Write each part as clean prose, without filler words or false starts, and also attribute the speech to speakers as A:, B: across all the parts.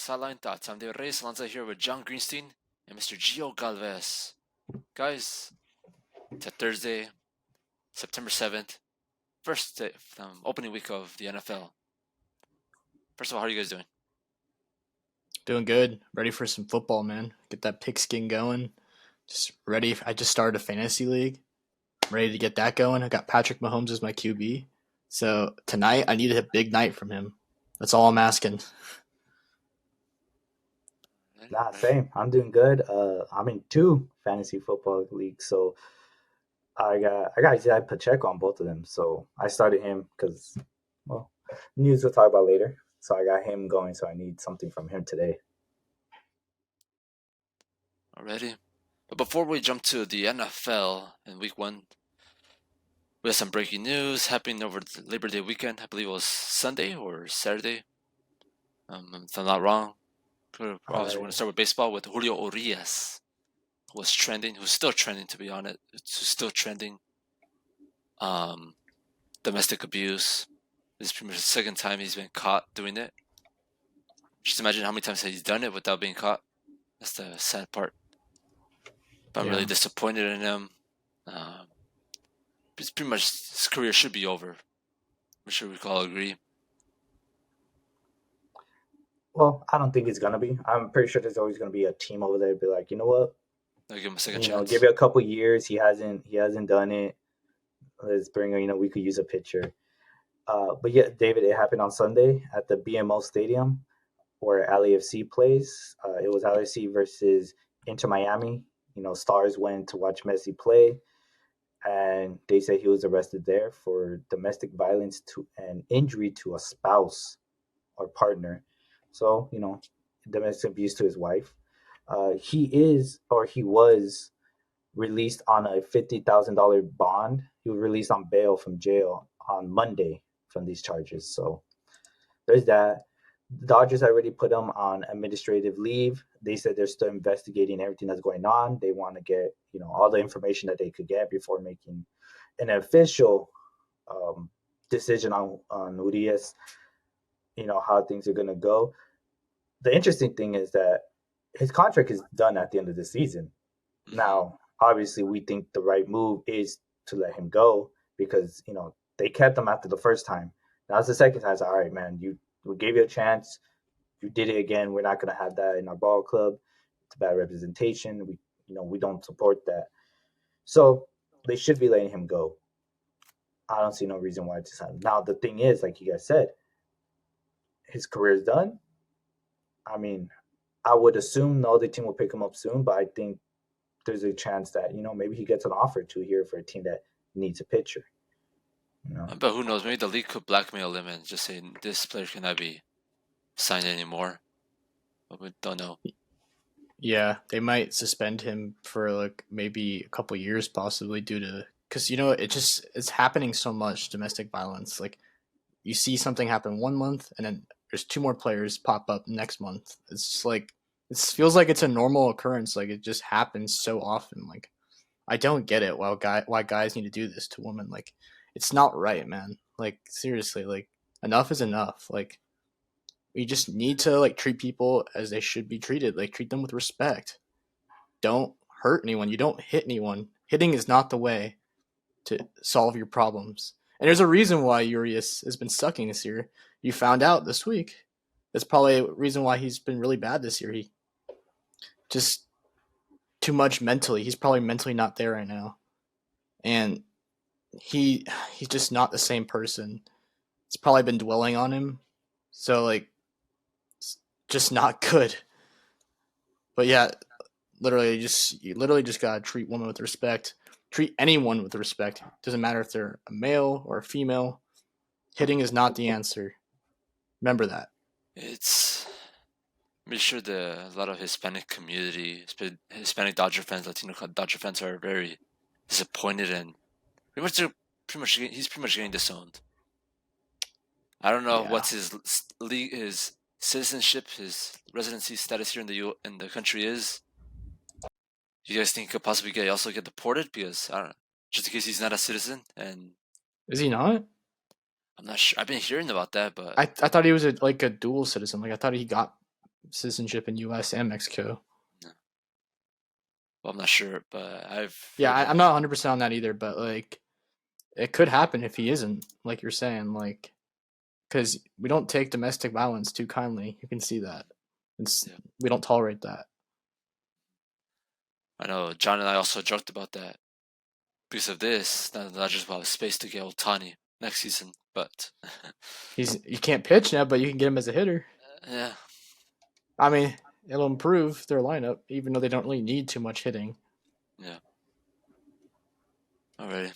A: Sideline Thoughts. I'm Dave Reyes Lanza here with John Greenstein and Mr. Gio Galvez. Guys, it's a Thursday, September 7th, first day, opening week of the NFL. First of all, how are you guys doing?
B: Doing good. Ready for some football, man. Get that pigskin going. Just ready. I just started a fantasy league. I'm ready to get that going. I got Patrick Mahomes as my QB. So tonight, I needed a big night from him. That's all I'm asking.
C: Nah, same. I'm doing good. I'm in two fantasy football leagues, so I got Zach Pacheco on both of them. So I started him because, well, news we'll talk about later. So I got him going. So I need something from him today.
A: Already? But before we jump to the NFL in week one, we have some breaking news happening over the Labor Day weekend. I believe it was Sunday or Saturday. If I'm not wrong. Obviously, we're going to start with baseball with Julio Urias, who was trending, who's still trending, to be honest. Who's still trending. Domestic abuse. This is pretty much the second time he's been caught doing it. Just imagine how many times he's done it without being caught. That's the sad part. But I'm really disappointed in him. It's pretty much his career should be over. I'm sure we can all agree.
C: Well, I don't think it's gonna be. I'm pretty sure there's always gonna be a team over there be like, you know what?
A: I'll give him a second chance.
C: Give it a couple years. He hasn't done it. Let's bring him. We could use a pitcher. But yeah, David, it happened on Sunday at the BMO Stadium where LAFC plays. It was LAFC versus Inter Miami. Stars went to watch Messi play, and they say he was arrested there for domestic violence to an injury to a spouse or partner. So, domestic abuse to his wife. He was released on a $50,000 bond. He was released on bail from jail on Monday from these charges. So there's that. The Dodgers already put him on administrative leave. They said they're still investigating everything that's going on. They want to get, all the information that they could get before making an official decision on Urias, how things are going to go. The interesting thing is that his contract is done at the end of the season. Now, obviously, we think the right move is to let him go because, they kept him after the first time. Now it's the second time. It's like, all right, man, we gave you a chance. You did it again. We're not going to have that in our ball club. It's bad representation. We don't support that. So they should be letting him go. I don't see no reason why it's not. Now, the thing is, like you guys said, his career is done. I mean, I would assume the other team will pick him up soon, but I think there's a chance that, maybe he gets an offer to here for a team that needs a pitcher.
A: But who knows? Maybe the league could blackmail him and just say this player cannot be signed anymore. But we don't know.
B: Yeah, they might suspend him for maybe a couple years, possibly due to because it's happening so much domestic violence. Like you see something happen 1 month, and then there's two more players pop up next month. It's just like it feels like it's a normal occurrence. Like it just happens so often. Like I don't get it. Why guys need to do this to women? Like it's not right, man. Like seriously, like enough is enough. Like we just need to treat people as they should be treated. Like treat them with respect. Don't hurt anyone. You don't hit anyone. Hitting is not the way to solve your problems. And there's a reason why Urias has been sucking this year. You found out this week. That's probably a reason why he's been really bad this year. He just too much mentally. He's probably mentally not there right now. And he's just not the same person. It's probably been dwelling on him. So it's just not good. But yeah, you literally just gotta treat women with respect. Treat anyone with respect. Doesn't matter if they're a male or a female. Hitting is not the answer. Remember that.
A: I'm sure a lot of Hispanic community, Hispanic Dodger fans, Latino Dodger fans are very disappointed and he's pretty much getting disowned. I don't know what's his citizenship, his residency status here in the country is. You guys think he could possibly also get deported because I don't know, just in case he's not a citizen? And
B: is he not?
A: I'm not sure. I've been hearing about that, but
B: I thought he was a dual citizen. Like I thought he got citizenship in U.S. and Mexico.
A: Well, I'm not sure, but
B: Yeah, I'm not 100% on that either, but like it could happen if he isn't, like you're saying, like because we don't take domestic violence too kindly. You can see that. We don't tolerate that.
A: I know John and I also joked about that because of this. Not just about space to get Ohtani next season, but
B: You can't pitch now, but you can get him as a hitter.
A: yeah.
B: I mean, it'll improve their lineup, even though they don't really need too much hitting.
A: Yeah. Alrighty.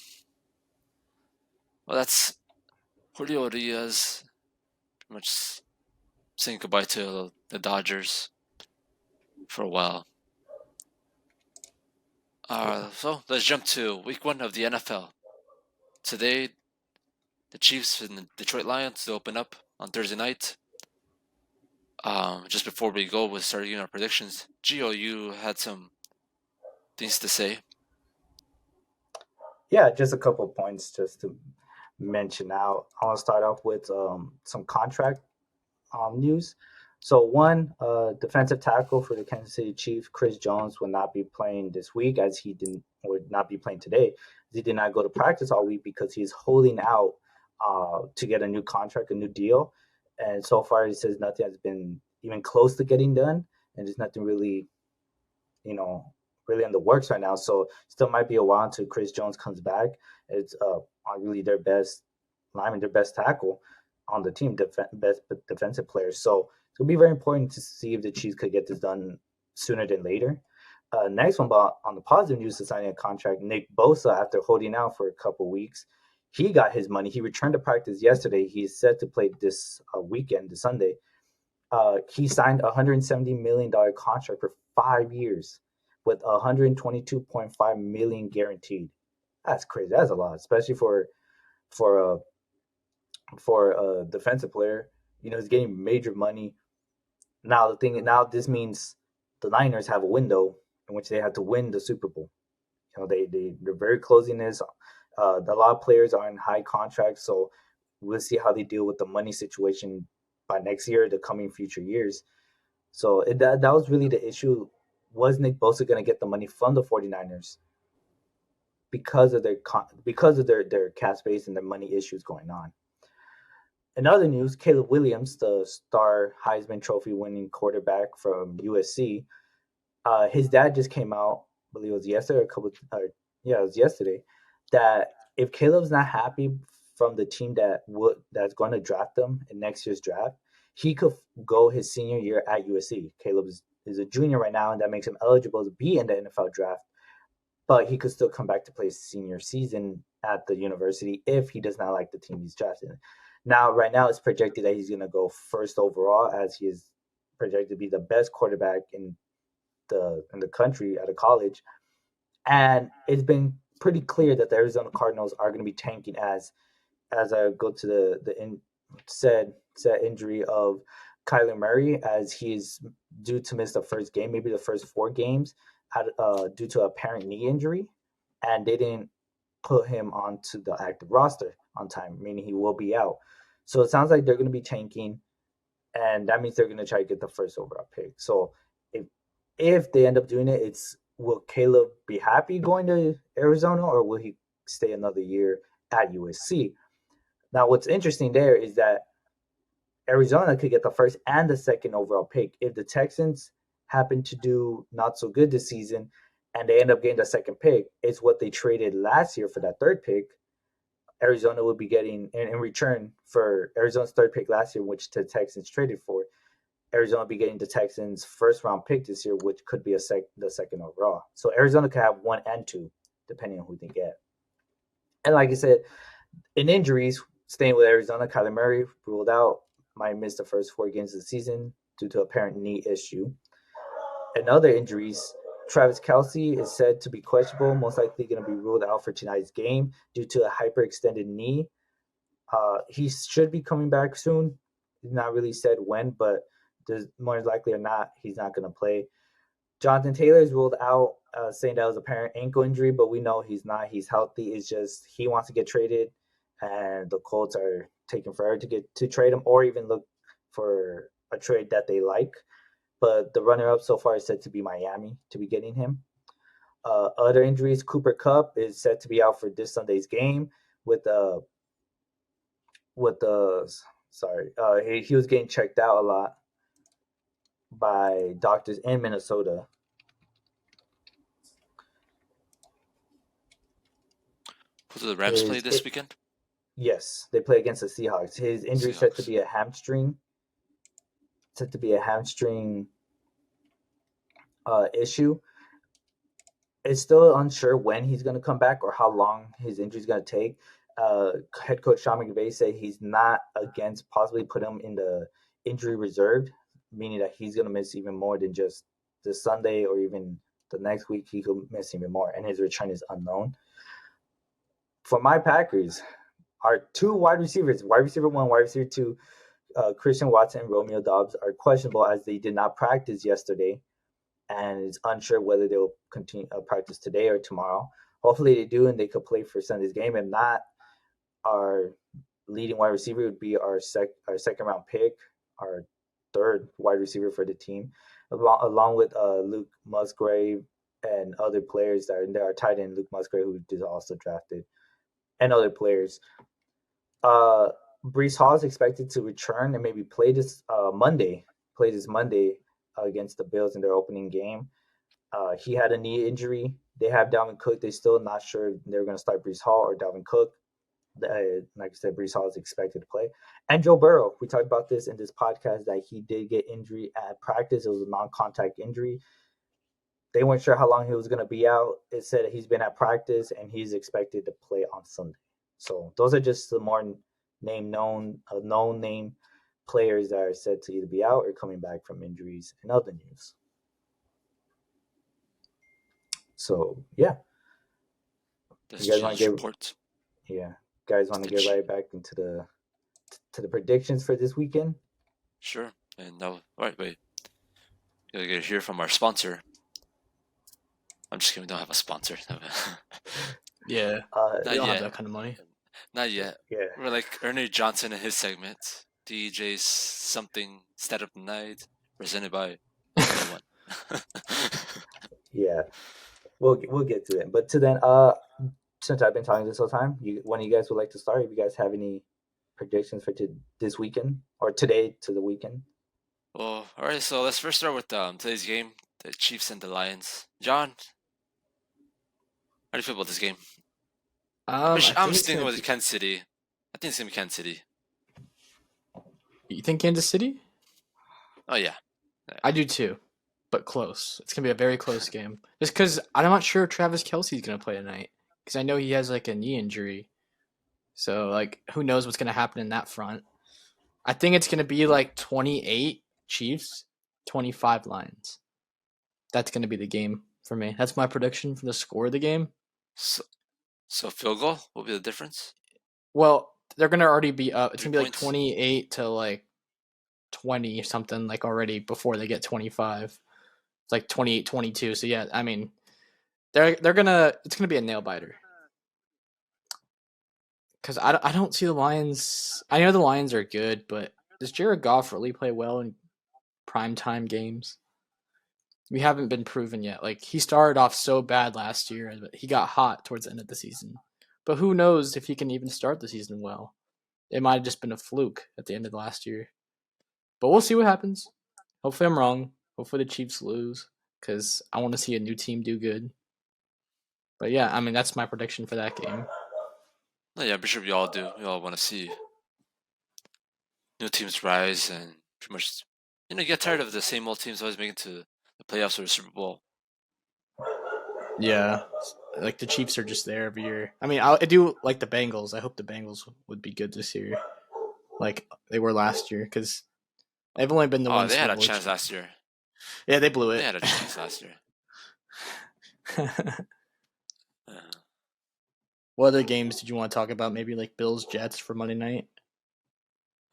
A: Well, that's Julio Urias pretty much saying goodbye to the Dodgers for a while. So let's jump to week 1 of the NFL. Today, the Chiefs and the Detroit Lions open up on Thursday night. Just before we go with starting our predictions, Gio, you had some things to say.
C: Yeah, just a couple of points just to mention out. I want to start off with some contract news. So one defensive tackle for the Kansas City Chiefs, Chris Jones, will not be playing this week as he didn't would not be playing today. He did not go to practice all week because he's holding out to get a new contract, a new deal. And so far, he says nothing has been even close to getting done, and there's nothing really, you know, really in the works right now. So still might be a while until Chris Jones comes back. It's arguably their best lineman, their best tackle on the team, best defensive players. So it's gonna be very important to see if the Chiefs could get this done sooner than later. Next one, but on the positive news, to signing a contract, Nick Bosa, after holding out for a couple weeks, he got his money. He returned to practice yesterday. He's set to play this weekend, this Sunday. He signed a $170 million contract for 5 years with 122.5 million guaranteed. That's crazy. That's a lot, especially for a for a defensive player. You know, he's getting major money. Now this means the Niners have a window in which they have to win the Super Bowl. You know, they're very closing this. A lot of players are in high contracts, so we'll see how they deal with the money situation by next year, the coming future years. So that was really the issue. Was Nick Bosa going to get the money from the 49ers because of their cap space and their money issues going on? In other news, Caleb Williams, the star Heisman Trophy winning quarterback from USC, his dad just came out, I believe it was yesterday, it was yesterday, that if Caleb's not happy from the team that's going to draft him in next year's draft, he could go his senior year at USC. Caleb is a junior right now, and that makes him eligible to be in the NFL draft, but he could still come back to play his senior season at the university if he does not like the team he's drafted. Now, right now, it's projected that he's going to go first overall, as he is projected to be the best quarterback in the country at a college. And it's been pretty clear that the Arizona Cardinals are going to be tanking as I go to the said injury of Kyler Murray, as he's due to miss the first game, maybe the first 4 games, due to a apparent knee injury, and they didn't put him onto the active roster on time, meaning he will be out. So it sounds like they're going to be tanking, and that means they're going to try to get the first overall pick. So if they end up doing it, will Caleb be happy going to Arizona, or will he stay another year at USC? Now, what's interesting there is that Arizona could get the first and the second overall pick. If the Texans happen to do not so good this season and they end up getting the second pick, it's what they traded last year for that third pick. Arizona would be getting in return for Arizona's third pick last year, which the Texans traded for. Arizona will be getting the Texans' first round pick this year, which could be the second overall. So Arizona could have 1 and 2, depending on who they get. And like I said, in injuries, staying with Arizona, Kyler Murray ruled out, might miss the first 4 games of the season due to apparent knee issue. In other injuries, Travis Kelce is said to be questionable, most likely going to be ruled out for tonight's game due to a hyperextended knee. He should be coming back soon. He's not really said when, but there's more likely or not, he's not going to play. Jonathan Taylor is ruled out, saying that was a apparent ankle injury, but we know he's not. He's healthy. It's just he wants to get traded, and the Colts are taking forever to trade him or even look for a trade that they like. but the runner-up so far is said to be Miami to be getting him. Other injuries: Cooper Kupp is set to be out for this Sunday's game with the sorry. He was getting checked out a lot by doctors in Minnesota.
A: Who do the Rams play this
C: His
A: weekend?
C: Yes, they play against the Seahawks. His injury set to
A: Seahawks.
C: be a hamstring. Set to be a hamstring issue. It's still unsure when he's going to come back or how long his injury is going to take. Head coach Sean McVay said he's not against possibly put him in the injury reserved, meaning that he's going to miss even more than just this Sunday or even the next week. He could miss even more, and his return is unknown. For my Packers, our two wide receivers, wide receiver one, wide receiver two, Christian Watson and Romeo Doubs, are questionable as they did not practice yesterday, and it's unsure whether they'll continue practice today or tomorrow. Hopefully they do, and they could play for Sunday's game. If not, our leading wide receiver would be our second round pick, our third wide receiver for the team, along with Luke Musgrave and other players that are in there. Our tight end Luke Musgrave, who is also drafted, and other players. Brees Hall is expected to return and maybe play this Monday. Play this Monday against the Bills in their opening game. He had a knee injury. They have Dalvin Cook. They're still not sure if they're going to start Brees Hall or Dalvin Cook. Like I said, Brees Hall is expected to play. And Joe Burrow. We talked about this in this podcast that he did get injury at practice. It was a non-contact injury. They weren't sure how long he was going to be out. It said he's been at practice and he's expected to play on Sunday. So those are just the more known name players that are said to either be out or coming back from injuries and other news. So yeah,
A: That's
C: you guys want to get
A: report.
C: Yeah, guys want to get right back into the predictions for this weekend?
A: Sure. And now, all right, wait. You gotta get hear from our sponsor. I'm just kidding. We don't have a sponsor.
B: Yeah,
C: Uh,
B: we don't
A: yet.
B: have that kind of money.
A: Not yet.
C: yeah,
A: We're like Ernie Johnson in his segment. DJ's something Start Up the Night, presented by no one.
C: yeah. We'll get to it. But to then, since I've been talking this whole time, one of you guys would like to start? If you guys have any predictions for this weekend or today to the weekend?
A: Well, all right. So let's first start with today's game, the Chiefs and the Lions. John, how do you feel about this game? I'm
B: think it's
A: sticking
B: gonna
A: with
B: be-
A: Kansas City. I think it's gonna be Kansas City.
B: You think Kansas City?
A: Oh yeah.
B: I do too, but close. It's gonna be a very close game. Just because I'm not sure if Travis Kelce's gonna play tonight, because I know he has like a knee injury. So like, who knows what's gonna happen in that front? I think it's gonna be like 28 Chiefs, 25 Lions. That's gonna be the game for me. That's my prediction for the score of the game.
A: So field goal will be the difference.
B: Well, they're gonna already be up. It's
A: 3
B: gonna be like
A: points?
B: 28 to like 20 or something, like already before they get 25. It's like 28-22. So yeah, I mean, they're gonna it's gonna be a nail biter. Because I don't see the Lions. I know the Lions are good, but does Jared Goff really play well in primetime games? We haven't been proven yet. Like, he started off so bad last year, but he got hot towards the end of the season. But who knows if he can even start the season well? It might have just been a fluke at the end of the last year. But we'll see what happens. Hopefully I'm wrong. Hopefully the Chiefs lose, because I want to see a new team do good. But yeah, I mean, that's my prediction for that game.
A: No, yeah, I'm sure we all do. We all want to see new teams rise and pretty much, get tired of the same old teams always making to the playoffs or the Super Bowl.
B: Yeah, like the Chiefs are just there every year. I mean, I do like the Bengals. I hope the Bengals would be good this year, like they were last year, because they've only been the one.
A: They had a
B: Super Bowl
A: chance last year.
B: Yeah, they blew it.
A: They had a chance last year.
B: What other games did you want to talk about? Maybe like Bills Jets for Monday night.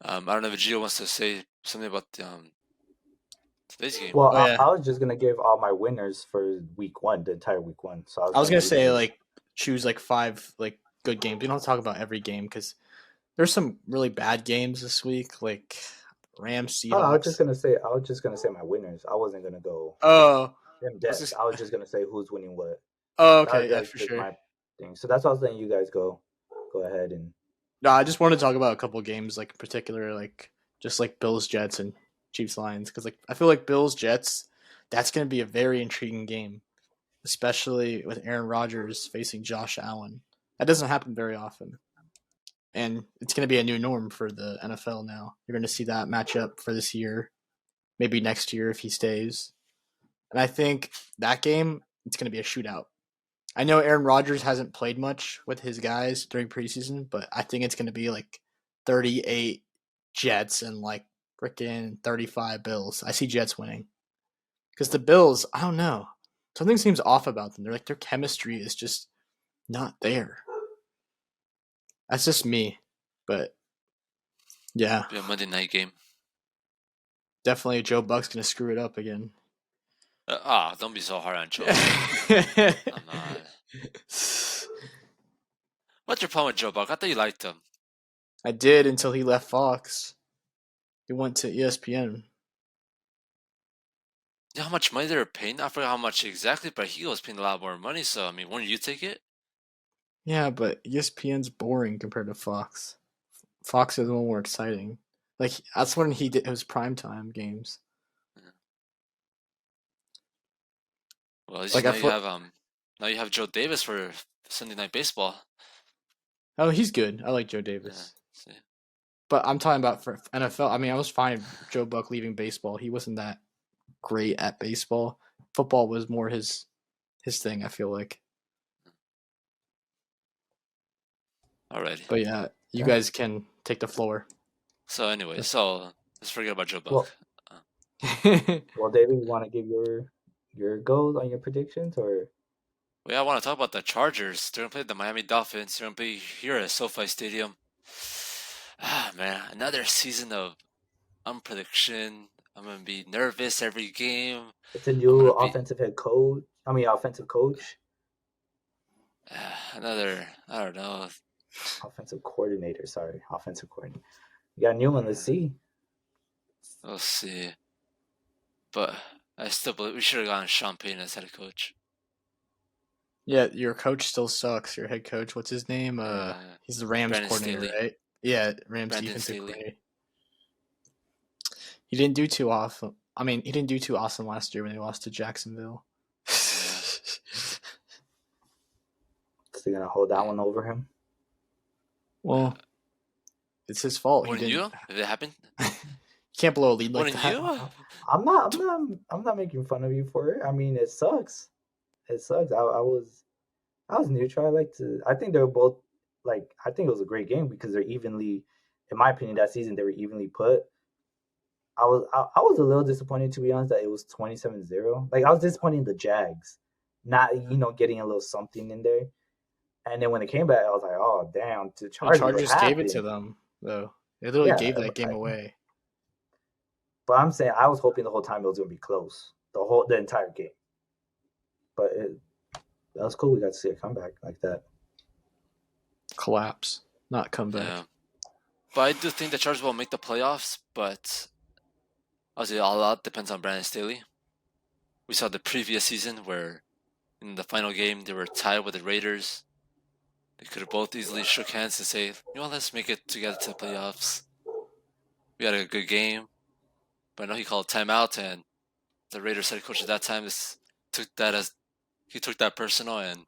A: I don't know if Gio wants to say something about today's game.
C: Well,
B: Oh, yeah.
C: I was just gonna give all my winners for week one, the entire week one. So
B: I was gonna say
C: leave it-
B: like choose like 5 like good games. We don't have to talk about every game because there's some really bad games this week. Like Rams,
C: Oh, I was just
B: Seahawks.
C: gonna say my winners. I wasn't gonna go
B: Oh,
C: in
B: was
C: depth.
B: this?
C: I was just gonna say who's winning what.
B: Oh,
C: That,
B: okay, yeah,
C: that's
B: for
C: just
B: sure.
C: my thing. So that's why I was letting you guys go ahead and
B: No, I just want to talk about a couple games, like in particular, like just like Bills, Jets, and Chiefs, Lions, because like I feel like Bills, Jets, that's going to be a very intriguing game, especially with Aaron Rodgers facing Josh Allen. That doesn't happen very often, and it's going to be a new norm for the NFL now. You're going to see that matchup for this year, maybe next year if he stays, and I think that game it's going to be a shootout. I know Aaron Rodgers hasn't played much with his guys during preseason, but I think it's going to be like 38 Jets and like freaking 35 Bills. I see Jets winning. Because the Bills, I don't know. Something seems off about them. They're like their chemistry is just not there. That's just me. But yeah,
A: Be a Monday night game.
B: definitely Joe Buck's going to screw it up again.
A: Don't be so hard on Joe.
B: I
A: I'm not. What's your problem with Joe Buck? I thought you liked him.
B: did until he left Fox. He went to ESPN.
A: You know how much money they were paying? I forgot how much exactly, but he was paying a lot more money. So I mean, wouldn't you take it?
B: Yeah, but ESPN's boring compared to Fox. Fox is a little more exciting. Like that's when he did his primetime games.
A: Well, at least
B: Like I feel,
A: now you have Joe Davis for Sunday Night Baseball.
B: oh, he's good. I like Joe
A: Yeah.
B: Davis.
A: See.
B: But I'm talking about for NFL. I mean, I was fine with Joe Buck leaving baseball. He wasn't that great at baseball. Football was more his thing, I feel like.
A: Alrighty.
B: But yeah, you
C: yeah.
B: guys can take the floor.
A: So anyway, so let's forget about Joe Buck.
C: Well, well, David, you want to give your goals on your predictions, or
A: Well, yeah, I want to talk about the Chargers. They're gonna play the Miami Dolphins. They're gonna be here at SoFi Stadium. Ah man, another season of unprediction. I'm gonna be nervous every game.
C: it's a
A: I'm
C: new
A: gonna be
C: offensive head coach? I mean, offensive coach,
A: another. I don't know.
C: offensive coordinator. Sorry, offensive coordinator. You got a new one. Let's see.
A: We'll see. But I still believe we should have gotten Sean Payton as head coach.
B: Yeah, your coach still sucks. Your head coach, what's his name? He's the Rams
A: Brandon
B: coordinator,
A: Staley.
B: right? Yeah, Rams
A: Brandon
B: defensive
A: Staley.
B: coordinator. He didn't do too awesome. I mean, he didn't do too awesome last year when they lost to Jacksonville.
C: So you're gonna hold that one over him?
B: Well, it's his fault. He
A: Wouldn't
B: didn't.
A: you? If it happened?
B: You can't blow a lead like
A: Wouldn't
B: that.
A: you?
C: I'm not making fun of you for it. I mean, it sucks. It sucks. I was neutral. I think they were both like. I think it was a great game because they're evenly, in my opinion, that season they were evenly put. I was a little disappointed, to be honest, that it was 27-0. Like I was disappointed in the Jags, not getting a little something in there. And then when it came back, I was like, oh damn, the
B: The
C: Chargers, what
B: Chargers gave it to
C: happened?
B: them, though. They literally
C: Yeah,
B: gave that game away.
C: but I'm saying I was hoping the whole time it was gonna be close, the entire game. But that was cool. We got to see a comeback like that.
B: Collapse, not comeback.
A: Yeah. But I do think the Chargers will make the playoffs, but obviously all out depends on Brandon Staley. We saw the previous season where in the final game they were tied with the Raiders. They could have both easily shook hands and say, you know what, let's make it together to the playoffs. We had a good game. But I know he called timeout, and the Raiders head coach at that time took that personal, and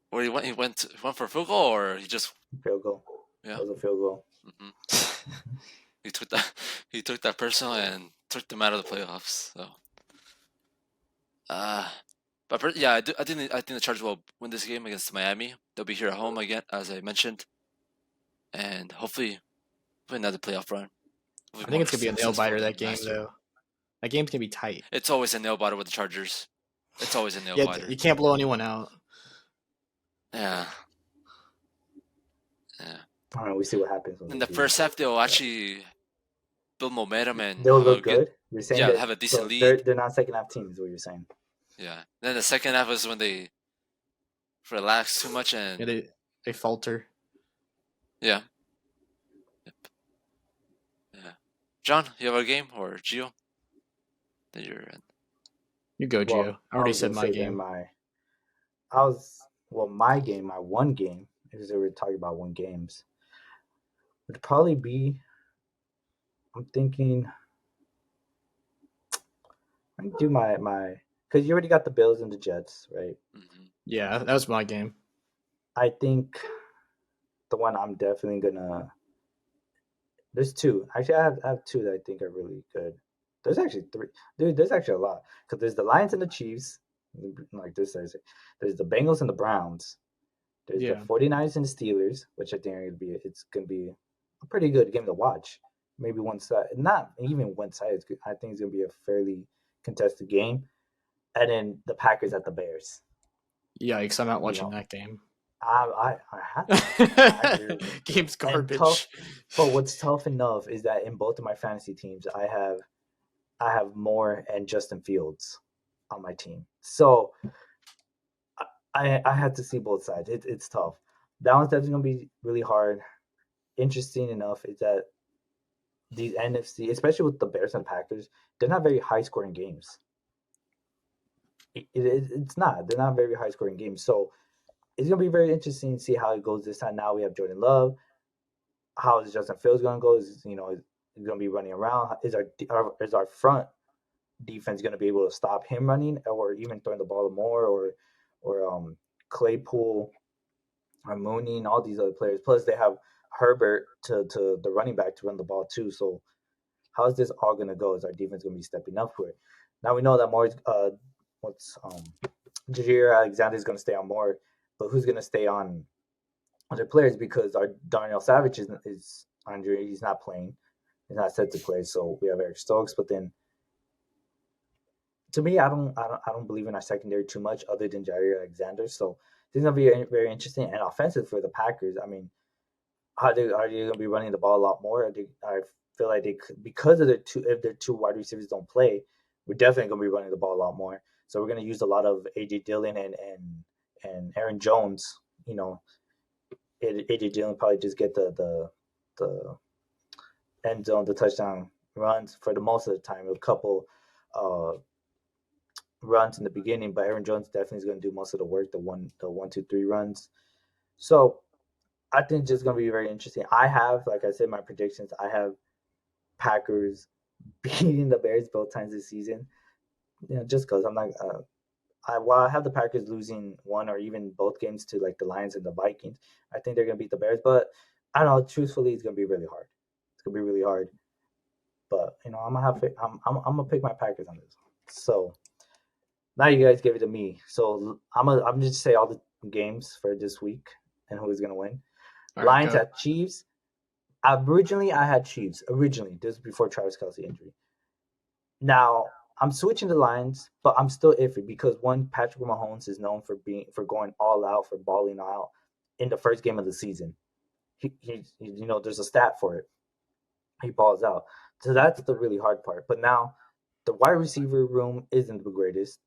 A: where he went for a field goal, or he just
C: Field goal.
A: yeah.
C: That was a field goal.
A: He took that personal and took them out of the playoffs. So, yeah, I think the Chargers will win this game against Miami. They'll be here at home again, as I mentioned, and hopefully another playoff run.
B: I think it's gonna be a nail biter that game, though. That game's gonna be tight.
A: It's always a nail biter with the Chargers. It's always a nail
B: Yeah,
A: biter.
B: you can't blow anyone out.
A: Yeah.
C: All right, we see what happens.
A: In the first half, they'll actually build momentum and
C: they'll look good. You're saying that
A: have a decent lead.
C: They're not second half teams. Is what you're saying?
A: Yeah. Then the second half is when they relax too much and
B: Yeah, they falter.
A: yeah. Yep. John, you have a game or Gio that you're in?
B: You go, Gio. I
C: I
B: already
C: was
B: said
C: gonna
B: my
C: say then
B: game.
C: my one game, because we were talking about one games, would probably be. I'm thinking I can do my because you already got the Bills and the Jets, right?
A: Mm-hmm.
B: Yeah, that was my game.
C: I think the one I'm definitely gonna. There's two. Actually, I have two that I think are really good. There's actually three. Dude, there's actually a lot. Because there's the Lions and the Chiefs, like this Thursday. There's the Bengals and the Browns. There's the
B: Yeah.
C: 49ers and the Steelers, which I think it's gonna be a pretty good game to watch. Maybe one side, not even one side. I think it's gonna be a fairly contested game. And then the Packers at the Bears.
B: Yikes, I'm not
C: You
B: watching
C: know,
B: that game.
C: I have to watch it. I agree with you.
B: Game's
C: And tough,
B: garbage.
C: but what's tough enough is that in both of my fantasy teams, I have Moore and Justin Fields on my team. So I had to see both sides. It's tough. That one's definitely gonna be really hard. Interesting enough is that these NFC, especially with the Bears and Packers, they're not very high scoring games. It's not. They're not very high scoring games. So it's gonna be very interesting to see how it goes this time. Now we have Jordan Love. How is Justin Fields gonna go? Is is gonna be running around? Is our front defense going to be able to stop him running or even throwing the ball more or Claypool or Mooney and all these other players. Plus they have Herbert to the running back to run the ball too. So how is this all going to go? Is our defense going to be stepping up for it? Now we know that more what's Jair Alexander is going to stay on more, but who's going to stay on other players because our Darnell Savage is injured. He's not playing. He's not set to play. So we have Eric Stokes, but then to me, I don't believe in our secondary too much, other than Jair Alexander. So this is gonna be very interesting and offensive for the Packers. I mean, are they gonna be running the ball a lot more? I feel like they could, because of their two if their two wide receivers don't play, we're definitely gonna be running the ball a lot more. So we're gonna use a lot of AJ Dillon and Aaron Jones. You know, AJ Dillon probably just get the end zone, the touchdown runs for the most of the time. A couple uh runs in the beginning, but Aaron Jones definitely is going to do most of the work, the 1, 2, 3 runs. So I think it's just going to be very interesting. I have, like I said, my predictions. I have Packers beating the Bears both times this season. Just because I'm not. While I have the Packers losing one or even both games to like the Lions and the Vikings, I think they're going to beat the Bears. But I don't know. Truthfully, it's going to be really hard. It's going to be really hard. But I'm gonna I'm gonna pick my Packers on this. So now you guys give it to me. So I'm just say all the games for this week and who is gonna win.
B: All right,
C: Lions
B: go.
C: at Chiefs. Originally I had Chiefs. Originally, this is before Travis Kelsey injury. Now I'm switching the Lions, but I'm still iffy because one, Patrick Mahomes is known for going all out, for balling out in the first game of the season. There's a stat for it. He balls out. So that's the really hard part. But now the wide receiver room isn't the greatest.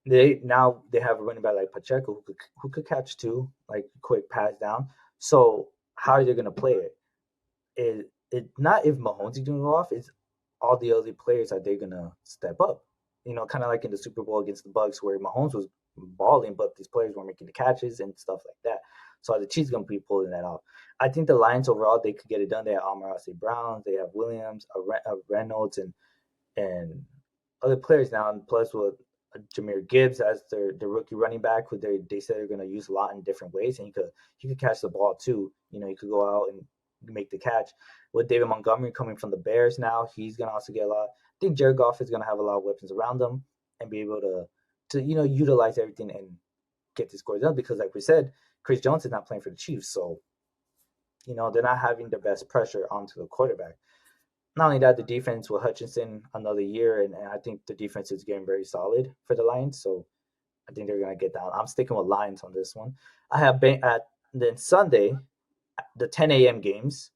C: They have a running back like Pacheco who could catch two, like quick pass down. So how are they gonna play it? It not if Mahomes is gonna go off, it's all the other players are they gonna step up. Kind of like in the Super Bowl against the Bucks where Mahomes was balling, but these players were making the catches and stuff like that. So the Chiefs gonna be pulling that off. I think the Lions overall they could get it done. They have Amon St. Brown, they have Williams, Reynolds, and other players now, and plus with Jameer Gibbs as the rookie running back, who they said they're going to use a lot in different ways, and he could catch the ball too. He could go out and make the catch. With David Montgomery coming from the Bears now, he's going to also get a lot. I think Jared Goff is going to have a lot of weapons around him and be able to utilize everything and get the scores done because, like we said, Chris Jones is not playing for the Chiefs, so they're not having their best pressure onto the quarterback. Not only that, the defense with Hutchinson another year, and I think the defense is getting very solid for the Lions. So I think they're gonna get down. I'm sticking with Lions on this one. I have then Sunday, the 10 a.m. games.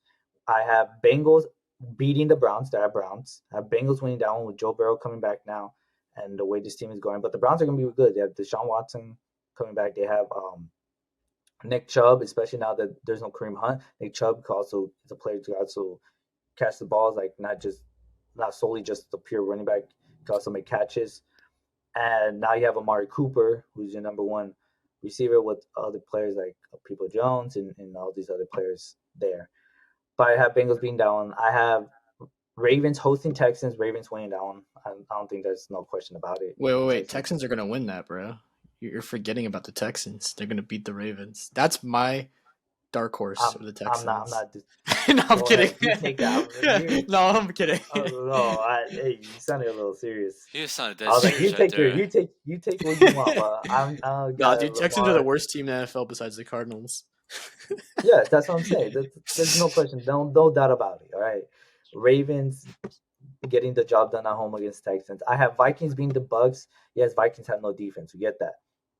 C: I have Bengals beating the Browns. They have Browns. I have Bengals winning that one with Joe Burrow coming back now, and the way this team is going. But the Browns are gonna be good. They have Deshaun Watson coming back. They have Nick Chubb, especially now that there's no Kareem Hunt. Nick Chubb also is a player to also catch the balls, like not solely just the pure running back. He can also make catches. And now you have Amari Cooper, who's your number one receiver with other players like People Jones and all these other players there. But I have Bengals being down. I have Ravens hosting Texans. Ravens winning that one. I don't think there's no question about it.
B: Wait. Texans are gonna win that, bro. You're forgetting about the Texans. They're gonna beat the Ravens. That's my dark horse of the Texans.
C: I'm not.
B: No, I'm kidding.
C: Ahead. You take that.
B: No, I'm kidding.
C: Oh no! Hey, you sounded a little serious.
A: He sounded dead
C: I was like,
A: serious right there.
C: you take what you want. But I'm
B: Nah, dude, Texans are the worst team in the NFL besides the Cardinals.
C: Yes, that's what I'm saying. There's no question, no doubt about it. All right, Ravens getting the job done at home against Texans. I have Vikings being the Bucks. Yes, Vikings have no defense. We get that.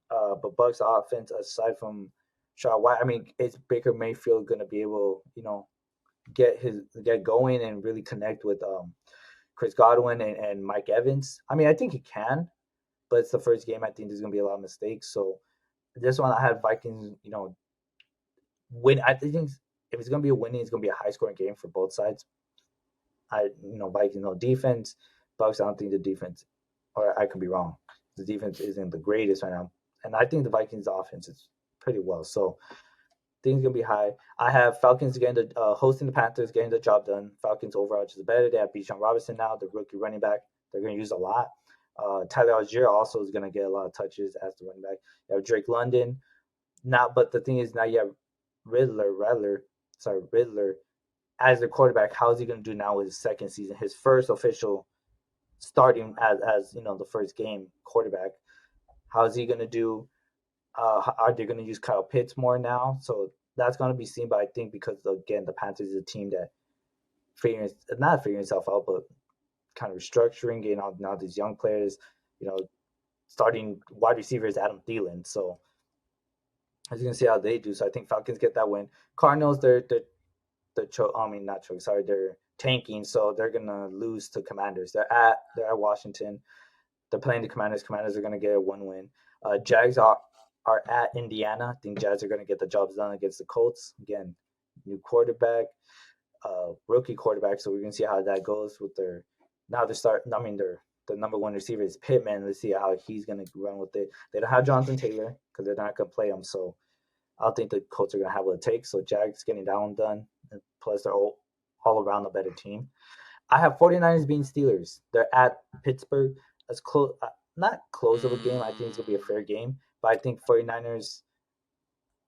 C: But Bucks offense, aside from Shaw White, I mean, is Baker Mayfield going to be able, get going and really connect with Chris Godwin and Mike Evans? I mean, I think he can, but it's the first game. I think there's going to be a lot of mistakes. So this one, I had Vikings, win. I think if it's going to be a winning, it's going to be a high scoring game for both sides. Vikings no defense. Bucks, I don't think the defense, or I could be wrong. The defense isn't the greatest right now, and I think the Vikings offense is pretty well. So things gonna be high. I have Falcons getting hosting the Panthers, getting the job done. Falcons overall just better. They have Bijan Robinson now, the rookie running back. They're gonna use a lot. Tyler Algier also is gonna get a lot of touches as the running back. You have Drake London. But the thing is now you have Riddler as the quarterback. How's he going to do now with his second season, his first official starting as the first game quarterback? How's he going to do? Are they going to use Kyle Pitts more now? So that's going to be seen. But I think because again, the Panthers is a team that not figuring itself out, but kind of restructuring, getting out now these young players. Starting wide receivers Adam Thielen. So I was going to see how they do. So I think Falcons get that win. Cardinals, they're tanking, so they're gonna lose to Commanders. They're at Washington. They're playing the Commanders. Commanders are gonna get a 1 win. Jags are at Indiana. I think Jags are gonna get the jobs done against the Colts. Again, new quarterback, rookie quarterback. So we're gonna see how that goes with their the number one receiver is Pittman. Let's see how he's gonna run with it. They don't have Jonathan Taylor because they're not gonna play him. So I don't think the Colts are gonna have what it takes. So Jags getting that one done. Plus, they're all around a better team. I have 49ers being Steelers. They're at Pittsburgh. As close, not close of a game. I think it's going to be a fair game. But I think 49ers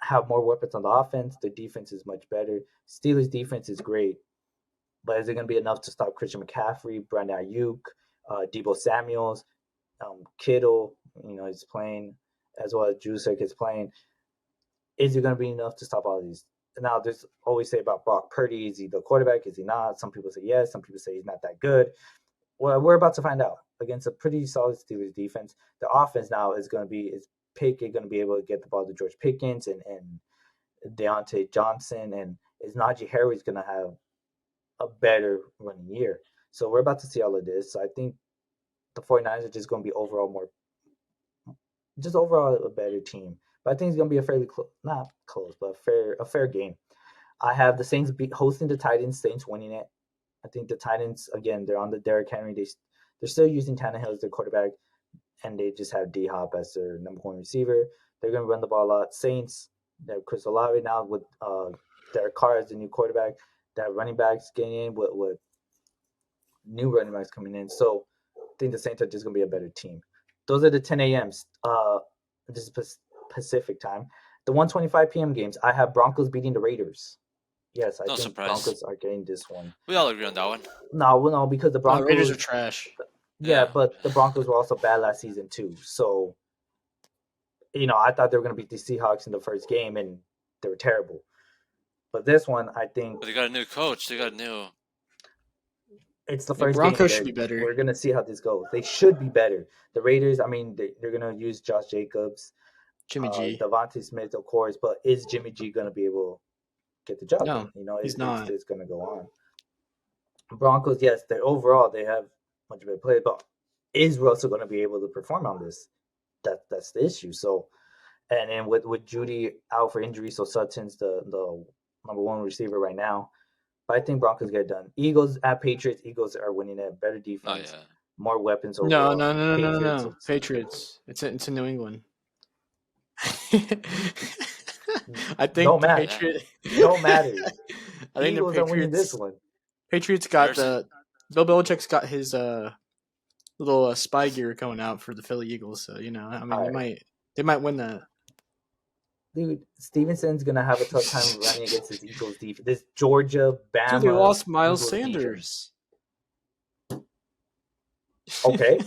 C: have more weapons on the offense. Their defense is much better. Steelers' defense is great. But is it going to be enough to stop Christian McCaffrey, Brandon Ayuk, Deebo Samuels, Kittle, is playing, as well as Juszczyk is playing. Is it going to be enough to stop all of these? Now, there's always say about Brock Purdy. Is he the quarterback? Is he not? Some people say yes. Some people say he's not that good. Well, we're about to find out. Against a pretty solid Steelers defense, the offense now is Pickett going to be able to get the ball to George Pickens and Deontay Johnson, and is Najee Harris going to have a better running year? So we're about to see all of this. So I think the 49ers are just going to be overall a better team. But I think it's going to be a fairly not close, but a fair game. I have the Saints hosting the Titans. Saints winning it. I think the Titans, again, they're on the Derrick Henry. They're still using Tannehill as their quarterback, and they just have D-Hop as their number one receiver. They're going to run the ball a lot. Saints, they have Chris Olave now with Derek Carr as the new quarterback. They have running backs getting in with new running backs coming in. So I think the Saints are just going to be a better team. Those are the 10 a.m.s. This is Pacific time. The 1:25 p.m. games, I have Broncos beating the Raiders. Yes, I think
A: surprise.
C: Broncos are getting this one.
A: We all agree on that one.
C: No, because the Broncos
B: Raiders are trash.
C: Yeah, but the Broncos were also bad last season too. So, I thought they were going to beat the Seahawks in the first game, and they were terrible. But this one, I think.
A: But they got a new coach.
C: It's the first
B: Broncos
C: game.
B: Should be better.
C: We're going to see how this goes. They should be better. The Raiders, I mean, they're going to use Josh Jacobs,
B: Jimmy G,
C: Devontae Smith, of course. But is Jimmy G going to be able to get the job?
B: No, he's not.
C: It's going to go on. Broncos, yes, they have much better play, but is Russell going to be able to perform on this? That's the issue. So, and then with Judy out for injury, so Sutton's the number one receiver right now. But I think Broncos get it done. Eagles at Patriots. Eagles are winning it. Better
A: Oh
C: defense,
A: yeah.
C: more weapons
B: No,
C: overall.
B: no, no, no, no, no,
C: Patriots.
B: no. Patriots. It's in New England. I think
C: Don't
B: the
C: matter.
B: Patriot.
C: Don't matter.
B: I think the
C: Eagles are winning this
B: Patriots.
C: one.
B: Patriots got
A: Where's it?
B: Bill Belichick's got his little spy gear going out for the Philly Eagles. So I mean,
C: Alright.
B: they might win that.
C: Dude, Stevenson's gonna have a tough time running against this Eagles defense. This Georgia, Bama.
B: Dude, they lost Miles
C: Eagles
B: Sanders.
C: Defense. Okay.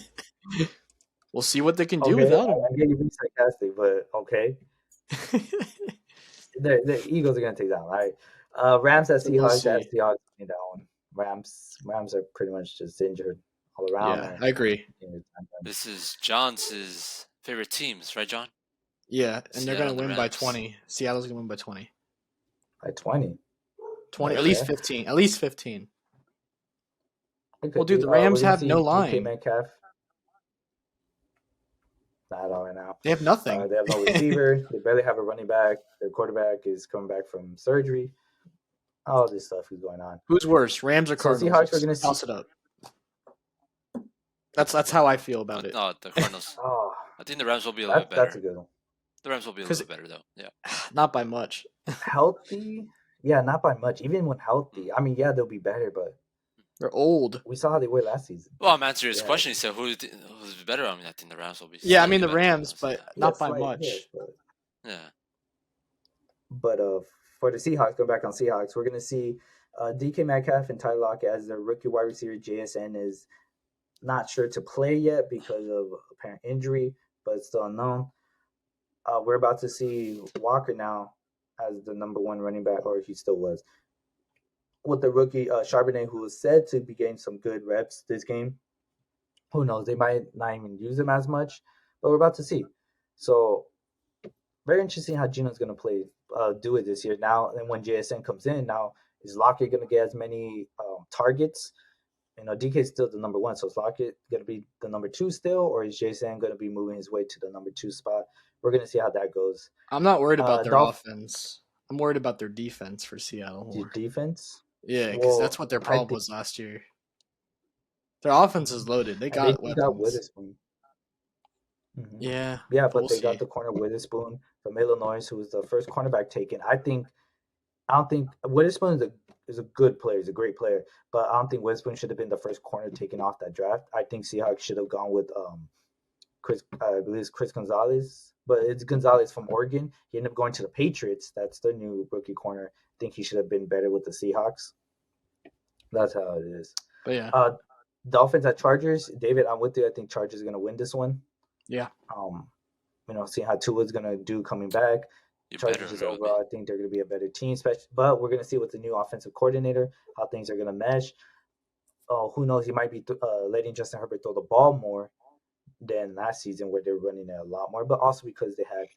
B: We'll see what they can do
C: Okay.
B: without him.
C: I get you being sarcastic, but okay. The Eagles are gonna take that one. All right. Rams at
B: So we'll
C: Seahawks.
B: see.
C: At Seahawks winning that one. Rams are pretty much just injured all around.
B: Yeah, I agree.
A: This is John's favorite teams, right, John?
B: Yeah, and they're
A: Seattle
B: gonna
A: and the
B: win by
A: Rams.
B: 20. Seattle's gonna win by 20.
C: By 20.
B: 20, at
C: Okay.
B: least 15. At least 15.
C: Okay,
B: Well, dude, the
C: we're
B: Rams
C: gonna
B: have
C: see
B: no
C: DK
B: line.
C: Metcalf. Not all right now.
B: They have nothing.
C: They have no receiver. They barely have a running back. Their quarterback is coming back from surgery. All this stuff is going on.
B: Who's worse, Rams or
C: So
B: Cardinals?
C: Seahawks, we're gonna see.
B: Toss it up. That's how I feel about it.
A: No, the Cardinals.
C: Oh,
A: I think the Rams will be a little bit better.
C: that's a good one.
A: The Rams will be a little bit better though. Yeah.
B: Not by much.
C: Healthy, yeah, not by much. Even when healthy, I mean, yeah, they'll be better, but
B: They're old.
C: we saw how they were last season.
A: Well, I'm answering his
C: Yeah.
A: question. He said, "Who's better?" I mean, I think the Rams will be.
B: Yeah, I mean the
A: slightly better.
B: Rams, but not by much.
C: Yes, but
A: Yeah.
C: But for the Seahawks, going back on Seahawks, we're going to see DK Metcalf and Tyler Lockett as their rookie wide receiver. JSN is not sure to play yet because of apparent injury, but it's still unknown. We're about to see Walker now as the number one running back, or he still was, with the rookie Charbonnet, who is said to be getting some good reps this game. Who knows? They might not even use him as much, but we're about to see. So very interesting how Gino's going to do it this year. Now, and when JSN comes in, now is Lockett going to get as many targets? You know, DK is still the number one, so is Lockett going to be the number two still, or is JSN going to be moving his way to the number two spot? We're going to see how that goes.
B: I'm not worried about their offense. I'm worried about their defense for Seattle.
C: Your defense?
B: Yeah, because that's what their problem was last year. Their offense is loaded. They got weapons.
C: Got Witherspoon.
B: Mm-hmm. Yeah,
C: but they got the corner Witherspoon from Illinois, who was the first cornerback taken. I don't think Witherspoon is a good player. He's a great player, but I don't think Witherspoon should have been the first corner taken off that draft. I think Seahawks should have gone with I believe it's Chris Gonzalez, but it's Gonzalez from Oregon. He ended up going to the Patriots. That's their new rookie corner. I think he should have been better with the Seahawks. That's how it is.
B: But yeah.
C: Dolphins at Chargers. David, I'm with you. I think Chargers are going to win this one.
B: Yeah.
C: Seeing how Tua's going to do coming back. Chargers is overall, I think they're going to be a better team, but we're going to see with the new offensive coordinator how things are going to mesh. Who knows? He might be letting Justin Herbert throw the ball more than last season, where they were running it a lot more, but also because they had,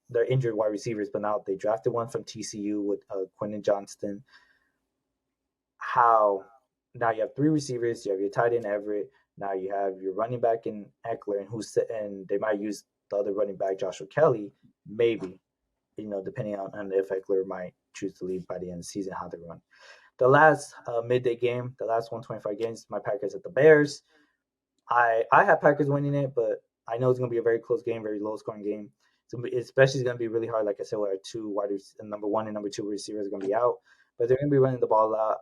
C: their injured wide receivers, but now they drafted one from TCU with Quentin Johnston. How now you have three receivers, you have your tight end Everett, now you have your running back in Eckler, and they might use the other running back, Joshua Kelly, maybe, depending on if Eckler might choose to leave by the end of the season, how they run. The last midday game, the last 125 games, my Packers at the Bears. I have Packers winning it, but I know it's going to be a very close game, very low-scoring game. Especially it's going to be really hard, like I said, where our number one and number two receivers are going to be out. But they're going to be running the ball a lot.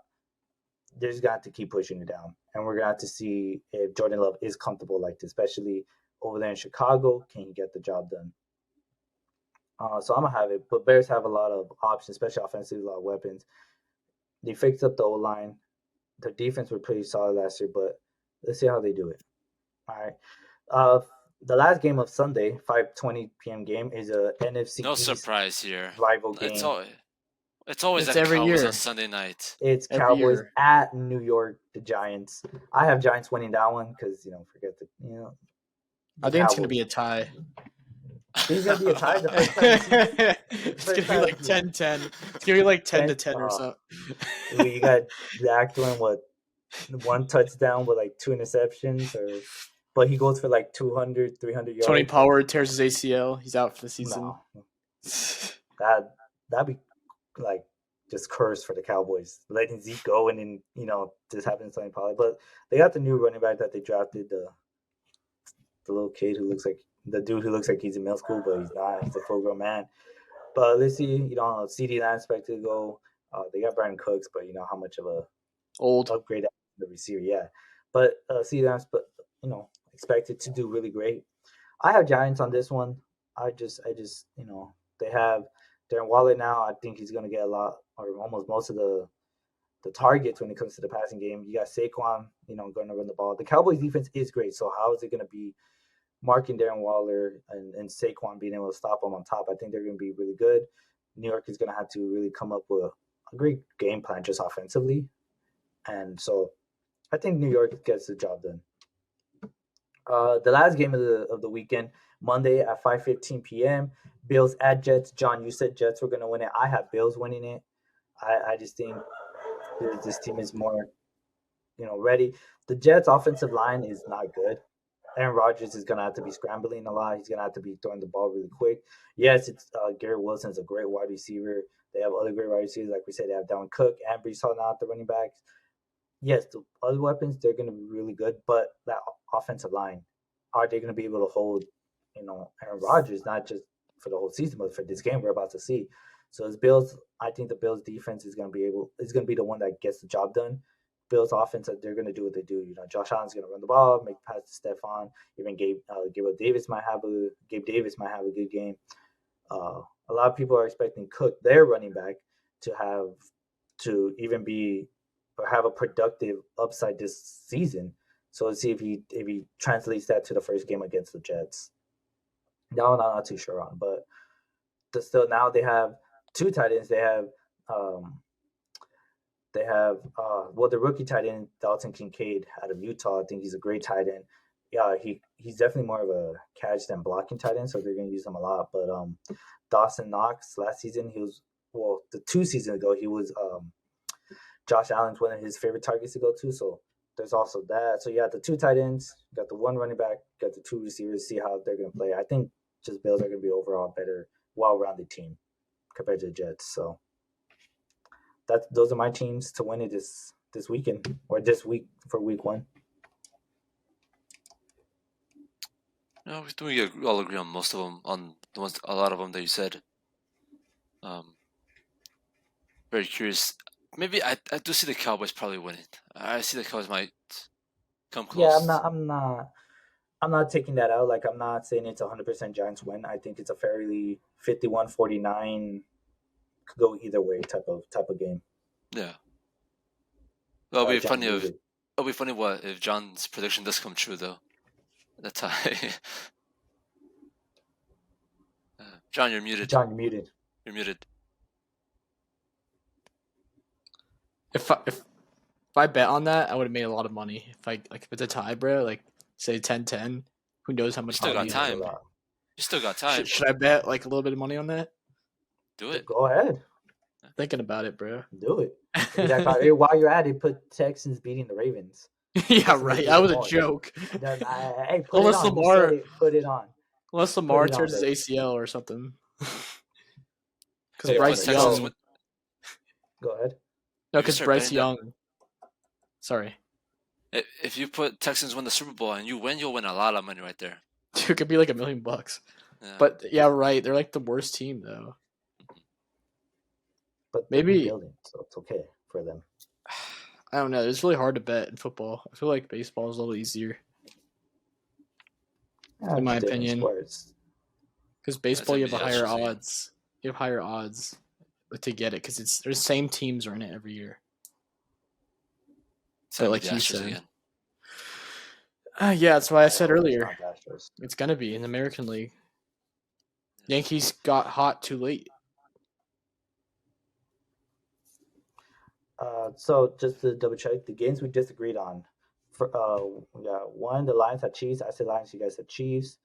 C: They're just going to have to keep pushing it down. And we're going to have to see if Jordan Love is comfortable like this, especially over there in Chicago. Can he get the job done? So I'm going to have it. But Bears have a lot of options, especially offensively, a lot of weapons. They fixed up the O-line. Their defense was pretty solid last year, but let's see how they do it. All right. The last game of Sunday, 5:20 p.m. game, is a NFC
A: No
C: East
A: surprise here.
C: rival game.
A: It's always
B: It's
A: at
B: every
A: Cowboys
B: year.
A: on Sunday night.
C: It's
B: every
C: Cowboys
B: year.
C: at New York, the Giants. I have Giants winning that one because
B: I think it's going to be a tie.
C: It's going to be a tie. The first time
B: It's going to be like 10-10. It's going to be like 10-10 or something.
C: You got Dak doing one touchdown with like 2 interceptions, but he goes for like 200, 300 yards.
B: Tony Pollard tears his ACL. He's out for the season.
C: No. That'd be like just curse for the Cowboys, letting Zeke go and then this happens something probably. But they got the new running back that they drafted, the little kid who looks like the dude who looks like he's in middle school, but he's not. He's a full grown man. But let's see. CD Lamb expected to go. They got Brandon Cooks, but how much of a
B: Old.
C: upgrade the receiver? Yeah, but CD Lamb's expected to do really great. I have Giants on this one. I just they have Darren Waller now. I think he's going to get a lot or almost most of the targets when it comes to the passing game. You got Saquon, going to run the ball. The Cowboys defense is great. So how is it going to be marking Darren Waller and Saquon being able to stop them on top? I think they're going to be really good. New York is going to have to really come up with a great game plan just offensively. And so I think New York gets the job done. The last game of the weekend, Monday at 5:15 p.m., Bills at Jets. John, you said Jets were going to win it. I have Bills winning it. I just think this team is more, ready. The Jets' offensive line is not good. Aaron Rodgers is going to have to be scrambling a lot. He's going to have to be throwing the ball really quick. Yes, it's Garrett Wilson's a great wide receiver. They have other great wide receivers. Like we said, they have Dalvin Cook and Brees Hall now at the running backs. Yes, the other weapons, they're going to be really good. But that offensive line, are they going to be able to hold, Aaron Rodgers, not just for the whole season, but for this game we're about to see. So as Bills, I think the Bills defense is going to be the one that gets the job done. Bills offense, they're going to do what they do. Josh Allen's going to run the ball, make passes to Stephon. Even Gabe Davis might have a good game. A lot of people are expecting Cook, their running back, to even be or have a productive upside this season. So let's see if he translates that to the first game against the Jets. That one I'm not too sure on, but still now they have two tight ends. They have the rookie tight end Dalton Kincaid out of Utah. I think he's a great tight end. Yeah, he's definitely more of a catch than blocking tight end, so they're going to use him a lot. But Dawson Knox last season, the 2 seasons ago, he was Josh Allen's one of his favorite targets to go to. So there's also that. So you got the 2 tight ends, you got the 1 running back, you got the 2 receivers. See how they're going to play. I think just Bills are going to be overall better, well-rounded team compared to the Jets. So those are my teams to win it this weekend or this week for week 1.
A: No, we all agree on most of them, on a lot of them that you said. Very curious. Maybe I do see the Cowboys probably winning. I see the Cowboys might come close.
C: Yeah, I'm not taking that out. Like, I'm not saying it's 100% Giants win. I think it's a fairly 51-49, could go either way type of game.
A: Yeah. Well, it'll be funny if John's prediction does come true, though. That's high. John, you're muted. You're muted.
B: If I bet on that, I would have made a lot of money. If it's a tie, bro, like say 10-10, who knows how much
A: You
B: money?
A: still got time.
B: Should I bet like a little bit of money on that?
A: Do it.
C: Go ahead.
B: Thinking about it, bro.
C: Do it. While you're at it, put Texans beating the Ravens.
B: Yeah, right. That was a joke.
C: Hey,
B: unless Lamar
C: put it on.
B: Unless Lamar tears his ACL or something. Because Bryce Young.
C: Go ahead.
B: No, because Bryce Young. Sorry.
A: If you put Texans win the Super Bowl and you win, you'll win a lot of money right there.
B: Dude, it could be like $1 million. Yeah. But yeah, right. They're like the worst team though.
C: But
B: maybe
C: building, so it's okay for them.
B: I don't know. It's really hard to bet in football. I feel like baseball is a little easier. In my opinion. Because baseball, you have higher odds. You have higher odds to get it because there's the same teams are in it every year. So like you said. Yeah, that's why I said earlier. It's going to be in the American League. Yankees got hot too late.
C: So just to double check, the games we disagreed on. We got 1, the Lions had Chiefs. I said Lions, you guys said Chiefs.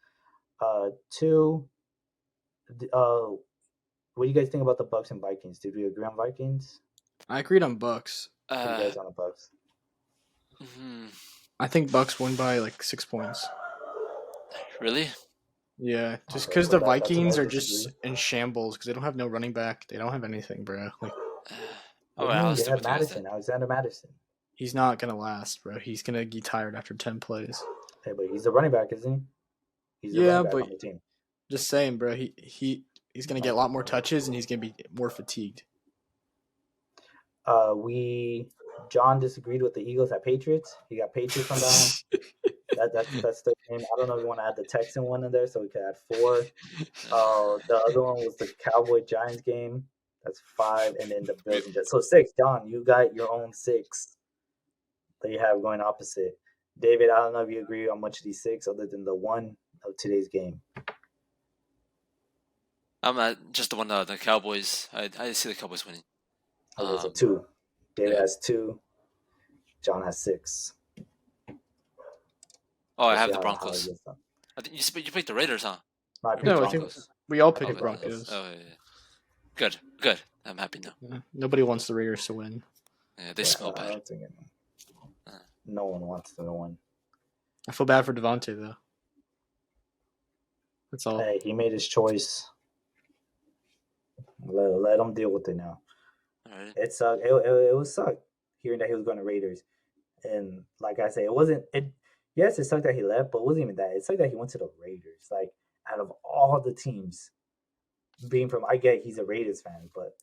C: 2, what do you guys think about the Bucks and Vikings? Did we agree on Vikings?
B: I agreed on Bucks.
C: You guys on the Bucks?
A: Mm-hmm.
B: I think Bucks win by like 6 points.
A: Really?
B: Yeah, just because the Vikings are just in shambles because they don't have no running back. They don't have anything, bro. Like,
A: Oh,
C: What do you
A: I'll
C: mean? They
A: stick
C: have
A: with you guys
C: Madison,
A: then.
C: Alexander Madison.
B: He's not gonna last, bro. He's gonna get tired after 10 plays.
C: Hey, but he's a running back, isn't he? He's a
B: Yeah,
C: running back
B: but
C: on the team.
B: just saying, bro. He's gonna get a lot more touches and he's gonna be more fatigued.
C: John disagreed with the Eagles at Patriots. He got Patriots on that one. That's the game. I don't know if you want to add the Texan one in there, so we could add 4. The other one was the Cowboy Giants game. That's 5, and then the Bills and Jets. So 6. John, you got your own 6 that you have going opposite. David, I don't know if you agree on much of these 6 other than the one of today's game.
A: I'm at just the one, the Cowboys. I see the Cowboys winning.
C: Okay, so 2. David has 2. John has 6.
A: Oh, I
C: We'll
A: have
C: see
A: the
C: how
A: Broncos.
C: it gets done.
A: I think you picked the Raiders, huh?
C: No, I picked
B: No, I
C: Broncos.
B: think we all
C: I
B: picked
C: picked
B: Broncos.
A: Oh, yeah. Good. I'm happy now.
B: Yeah, nobody wants the Raiders to win.
A: Yeah, they smell
C: I
A: bad.
C: don't think no one wants to win.
B: I feel bad for Devontae though. That's all.
C: Hey, he made his choice. Let him deal with it now.
A: All right.
C: It sucked. It was sucked hearing that he was going to Raiders, and like I say, it wasn't. Yes, it sucked that he left, but it wasn't even that. It sucked that he went to the Raiders. Like out of all the teams, being from, I get he's a Raiders fan, but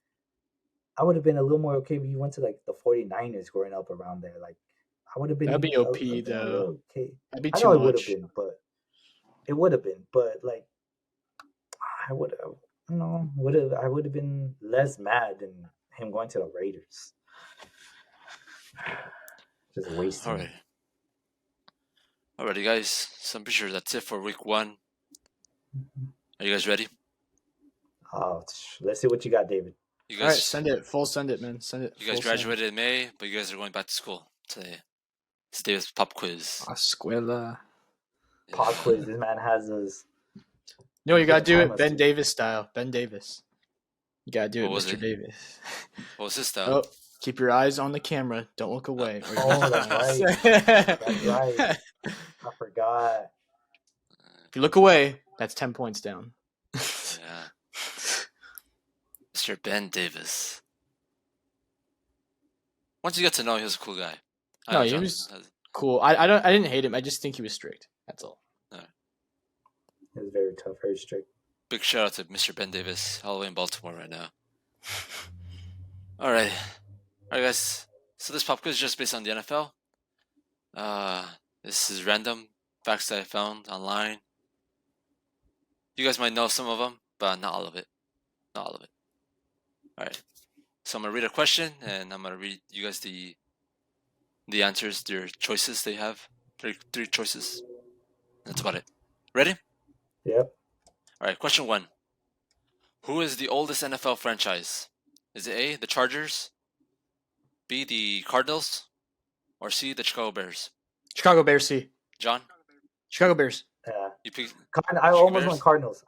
C: I would have been a little more okay if he went to like the 49ers growing up around there. Like I would have been.
B: That'd be OP though.
C: Okay.
B: That'd be
C: I
B: too
C: know
B: much.
C: it would have been, but it would have been. But like, I would have. I would have been less mad than him going to the Raiders. Just wasting.
A: Alrighty, guys. So I'm pretty sure that's it for week 1. Are you guys ready?
C: Oh, let's see what you got, David.
A: You
B: All right,
A: guys,
B: send it, man. Send it.
A: you guys graduated in May, but you guys are going back to school today. It's David's pop quiz.
B: Escuela.
C: Pop quiz. This man has his.
B: No, you gotta do
C: time
B: it Ben
C: us.
B: Davis style. Ben Davis. You gotta do
A: What
B: it,
A: was
B: Mr.
A: it?
B: Davis.
A: What was this style?
B: Oh, keep your eyes on the camera. Don't look away.
C: Oh, that's right. That's right. I forgot.
B: If you look away, that's 10 points down.
A: Yeah. Mr. Ben Davis. Once you get to know him, he was a cool guy.
B: No, he was cool. I didn't hate him. I just think he was strict. That's all.
C: It was very tough, very strict.
A: Big shout out to Mr. Ben Davis, all the way in Baltimore right now. Alright, guys. So this pop quiz is just based on the NFL. This is random facts that I found online. You guys might know some of them, but not all of it. Alright. So I'm gonna read a question, and I'm gonna read you guys the answers, their choices they have. Three choices. That's about it. Ready?
C: Yep.
A: Alright, question 1. Who is the oldest NFL franchise? Is it A, the Chargers, B, the Cardinals, or C, the Chicago Bears?
B: Chicago Bears, C.
A: John?
B: Chicago Bears.
C: Yeah.
A: You picked
C: I almost
A: Bears?
C: went Cardinals.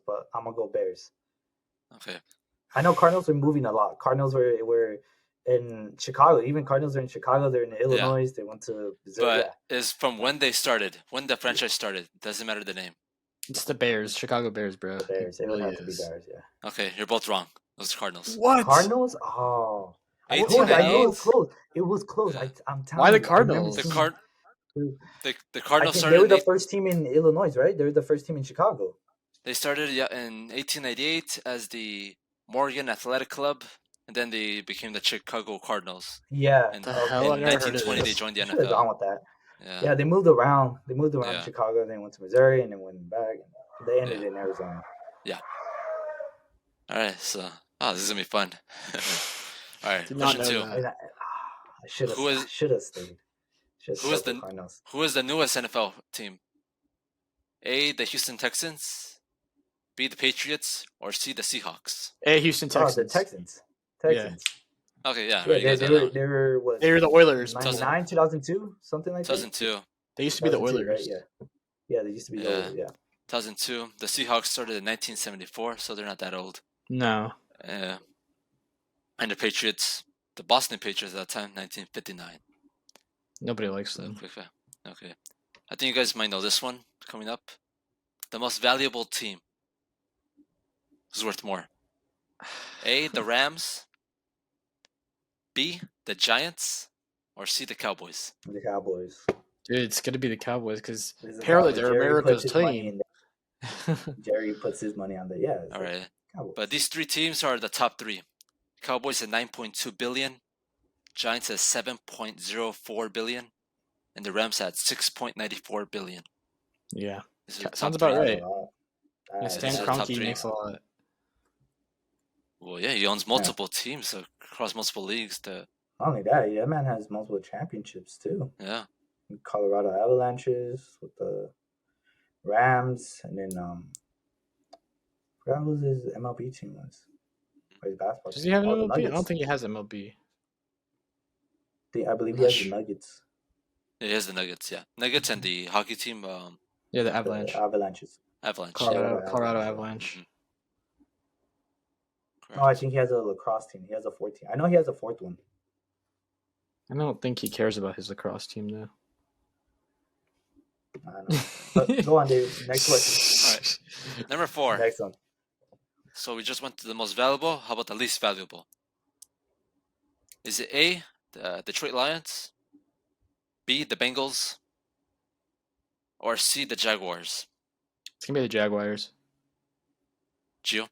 C: But I'm gonna go Bears.
A: Okay.
C: I know Cardinals were moving a lot. Cardinals were in Chicago. Even Cardinals are in Chicago. They're in Illinois. They went to Missouri.
A: But it's from when they started, when the franchise started. Doesn't matter the name.
B: It's the Bears. Chicago Bears, bro.
C: The Bears. It would
B: really
C: have to be
B: is.
C: Bears, yeah.
A: Okay, you're both wrong. It was the Cardinals.
B: What?
C: Cardinals? Oh. I know it
A: 1898.
C: was close. It was close.
A: Yeah.
C: I'm telling
B: Why
C: you.
B: the Cardinals?
A: The
C: I
A: Cardinals
C: think
A: started.
C: they were the first team in Illinois, right? They were the first team in Chicago.
A: They started in 1898 as the Morgan Athletic Club, and then they became the Chicago Cardinals.
C: Yeah.
A: And
B: The hell? I
A: in
B: never heard of
A: 1920, they
B: this.
A: joined the
C: Should have gone
A: NFL.
C: with that.
A: Yeah.
C: Yeah, they moved around.
A: Yeah.
C: Chicago, then went to Missouri, and then went back. And they ended in Arizona.
A: All right. So, this is gonna be fun. All right.
B: Did not
A: Question
B: know
A: 2.
B: that.
C: I should have stayed.
A: Who is the newest NFL team? A, the Houston Texans, B, the Patriots, or C, the Seahawks?
B: Hey, Houston Texans.
C: Oh, the Texans. Texans.
A: Okay, yeah.
C: Yeah,
A: Right, you guys
C: they
A: got that one.
C: were what?
B: They were the Oilers.
C: 99, 2002, something like that.
A: 2002.
B: They used to be the
C: 2002,
B: Oilers.
C: right? Yeah, they used to be the
A: Yeah.
C: Oilers. Yeah.
A: 2002. The Seahawks started in 1974, so they're not that old.
B: No.
A: And the Patriots, the Boston Patriots at that time, 1959.
B: Nobody likes them.
A: Okay. I think you guys might know this one coming up. The most valuable team. Who's worth more? A, the Rams, B, the Giants, or C, the Cowboys?
C: The Cowboys.
B: Dude, it's gonna be the Cowboys because
C: This is the
B: apparently
C: Cowboys.
B: they're
C: Jerry
B: America's
C: puts his money
B: team.
C: in there. Jerry puts his money on the it's
A: All
C: like
A: right.
C: Cowboys.
A: But these three teams are the top three. Cowboys at 9.2 billion, Giants at 7.04 billion, and the Rams at 6.94 billion.
B: Yeah,
A: This is the
B: sounds
A: top
B: about
A: three.
B: right. Yeah,
C: That's
B: Stan
A: this is the top
B: Kroenke
A: three.
B: makes a lot.
A: Well, yeah, he owns multiple teams across multiple leagues.
C: Not only that man has multiple championships too.
A: Yeah.
C: Colorado Avalanches with the Rams, and then I forgot who his MLB team was. Or his basketball
B: Does
C: team.
B: he have an
C: Oh, the
B: MLB? I don't
C: Nuggets.
B: think he has MLB.
C: I believe he
A: Not
C: has the
A: sure.
C: Nuggets.
A: Yeah, he has the Nuggets, yeah. Nuggets and the hockey team,
B: Yeah, the Avalanche.
C: The Avalanches.
A: Avalanche.
B: Colorado
C: yeah.
B: Avalanche.
A: Mhm.
C: No, I think he has a lacrosse team. He has a fourth team. I know he has a fourth one.
B: I don't think he cares about his lacrosse team though.
C: I don't know. But go on, Dave. Next question.
A: All right. Number 4.
C: Next one.
A: So we just went to the most valuable. How about the least valuable? Is it A, the Detroit Lions, B, the Bengals, or C, the Jaguars?
B: It's gonna be the Jaguars.
A: Gio?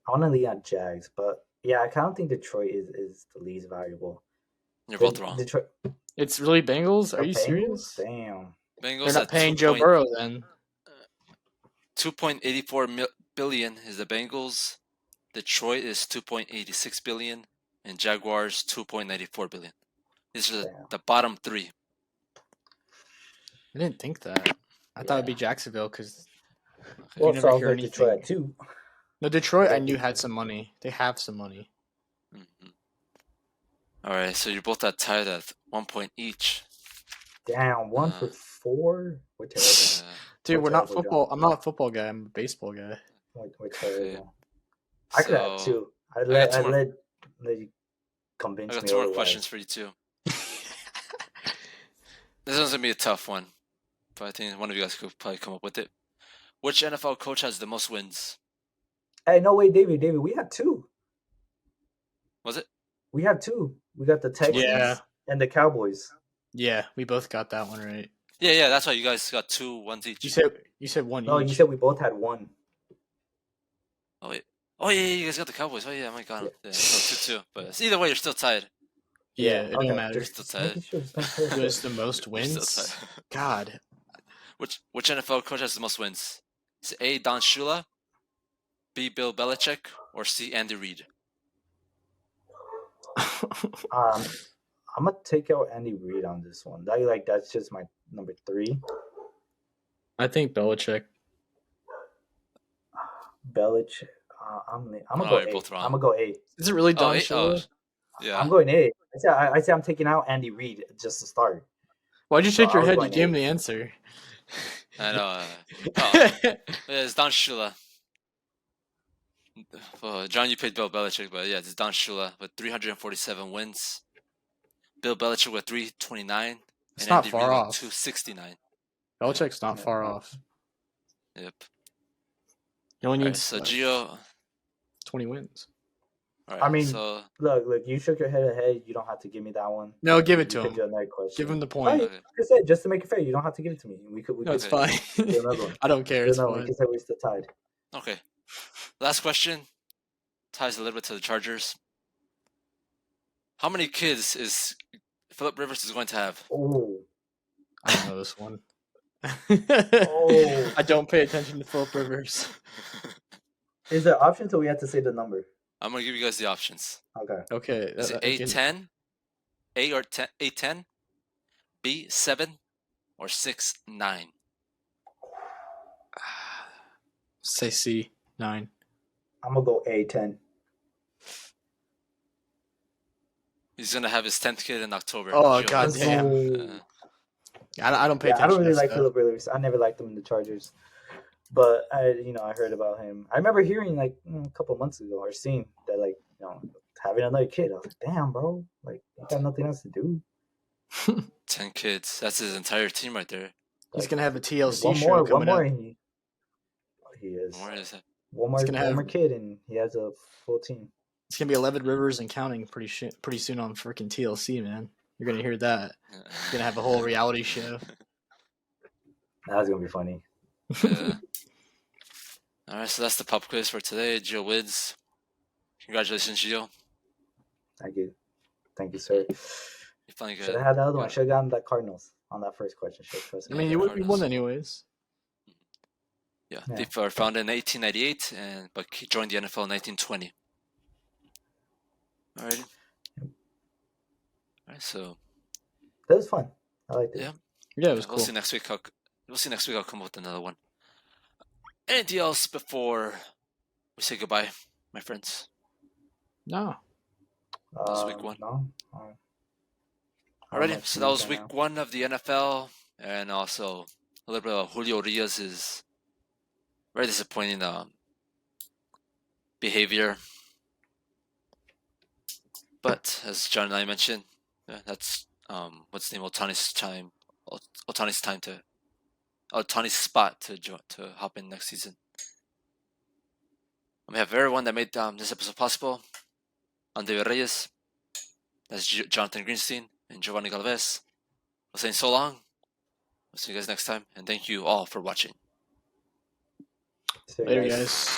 C: I want to lean on Jags, but yeah, I kind of think Detroit is the least valuable.
A: You're both wrong.
C: Detroit.
B: It's really Bengals? Are
C: the
B: you
C: Bengals?
B: serious?
C: Damn.
A: Bengals
B: They're not
A: at
B: paying Joe Burrow then.
A: 2.84 billion is the Bengals. Detroit is 2.86 billion, and Jaguars 2.94 billion. These are
C: Damn.
A: the bottom 3.
B: I didn't think that. I thought it'd be
C: Yeah.
B: Jacksonville because
C: Well,
B: never
C: so I was
B: hear
C: like
B: anything.
C: Detroit at 2.
B: No, Detroit I
C: Don't
B: knew
C: think
B: had
C: so.
B: some money. They have some money.
A: Mm-hmm. All right, so you're both tied at 1 point each.
C: Damn, 1 for 4? We're terrible.
B: Dude, we're not
C: terrible,
B: football.
C: John.
B: I'm not a football guy. I'm a baseball guy.
C: We're terrible.
A: Okay.
C: I could have
A: So
C: 2. I
A: got
C: let
A: 2 more.
C: you convince
A: I got
C: me
A: 2 more
C: otherwise.
A: questions for you too. This one's gonna be a tough one, but I think one of you guys could probably come up with it. Which NFL coach has the most wins?
C: Hey, no way, David, we had 2.
A: Was it?
C: We have 2. We got the Texans
B: Yeah.
C: and the Cowboys.
B: Yeah, we both got that one right.
A: Yeah. That's why you guys got 2 ones each.
B: You said one
C: No,
B: each.
C: you said we both had 1.
A: Oh wait. Oh yeah, you guys got the Cowboys. Oh yeah, my God.
C: Yeah.
A: Yeah, so 2-2. But either way, you're still tied.
B: Yeah, it don't matter.
C: Just
A: Still tied.
C: making sure.
B: Who has the most
A: You're still
B: wins?
A: tied.
B: God.
A: Which NFL coach has the most wins? Is it A, Don Shula, B, Bill Belichick, or C, Andy Reid?
C: I'm gonna take out Andy Reid on this one. That's just my number 3.
B: I think Belichick.
C: Belichick. I'm gonna
A: Oh,
C: go
A: you're
C: A.
A: both wrong.
C: I'm gonna go A.
B: Is it really Don
A: A?
B: Shula?
A: Yeah.
C: I'm going A. I say I'm taking out Andy Reid just to start.
B: Why'd you
C: So
B: shake your
C: I was
B: head? You
C: going
B: gave
C: A.
B: him the answer.
A: I know. Yeah, it's Don Shula. John, you picked Bill Belichick, but yeah, it's Don Shula with 347 wins. Bill Belichick with 329.
B: It's
A: and
B: not
A: Andy
B: far
A: Reid
B: off.
A: with 269.
B: Belichick's not
C: Yeah.
B: far off.
A: Yep.
B: He only
A: All right,
B: needs
A: so Gio.
B: 20 wins.
A: All right,
C: I mean,
A: so
C: look, you shook your head ahead. You don't have to give me that one.
B: No, give it
C: You
B: to
C: could
B: him.
C: do another question.
B: Give him the
C: Oh,
B: point.
C: yeah,
A: Okay.
C: like I said, just to make it fair, you don't have to give it to me. We could
B: No, it's
A: Okay.
B: fine.
C: do another one.
B: I don't care.
C: Do
B: It's
C: another one.
B: fine.
C: Because we're still tied.
A: Okay. Last question ties a little bit to the Chargers. How many kids is Philip Rivers is going to have?
C: Oh,
B: I don't know this one.
C: Oh.
B: I don't pay attention to Philip Rivers.
C: is there options or we have to say the number?
A: I'm gonna give you guys the options.
C: Okay.
B: Okay.
A: Is it A10, A10, B7, or 6-9?
B: Say C, 9.
C: I'm gonna go A10.
A: He's gonna have his 10th kid in October.
B: Oh,
A: Gio.
B: God damn.
C: So,
B: I don't pay
C: yeah,
B: attention
C: I don't really
B: to
C: like
B: stuff.
C: Philip Rivers. I never liked him in the Chargers, but I heard about him. I remember hearing like a couple months ago or seeing that having another kid. I was like, damn, bro, like you got nothing else to do.
A: 10 kids. That's his entire team right there.
B: He's
C: Like,
B: going to have a TLC
C: one
B: show
C: more,
B: coming up.
C: and he is.
A: Where is it?
C: One
B: He's
C: more,
B: gonna
C: one
B: have
C: more kid, and he has a full team.
B: it's gonna be 11 Rivers and counting pretty soon on freaking TLC, man. You're gonna hear that. He's gonna have a whole reality show.
C: That's gonna be funny.
A: Yeah. All right, so that's the pop quiz for today. Gio wins. Congratulations, Gio.
C: Thank you, sir.
A: You're playing good.
C: Should have had the other one.
A: Yeah.
C: Should have gotten that Cardinals on that first question. Should have trusted
B: I mean,
C: me.
B: you
A: Cardinals.
B: won anyways.
A: Yeah,
C: Yeah.
A: they were founded in 1898, but he joined the NFL in 1920. All right. All right, so
C: That was fun. I liked it.
A: yeah,
B: Yeah, it was
A: we'll
B: cool.
A: see next week. We'll see next week. I'll come up with another one. Anything else before we say goodbye, my friends?
B: No.
A: That was week 1.
C: No.
A: Alrighty, so that was week 1 of the NFL, and also a little bit of Julio Urias' very disappointing behavior. But as John and I mentioned, that's what's the name? Otani's spot to hop in next season. On behalf of everyone that made this episode possible, Andre Reyes, that's Jonathan Greenstein, and Giovanni Galvez. We're saying so long. We'll see you guys next time, and thank you all for watching.
B: Later, guys.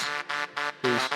B: Peace.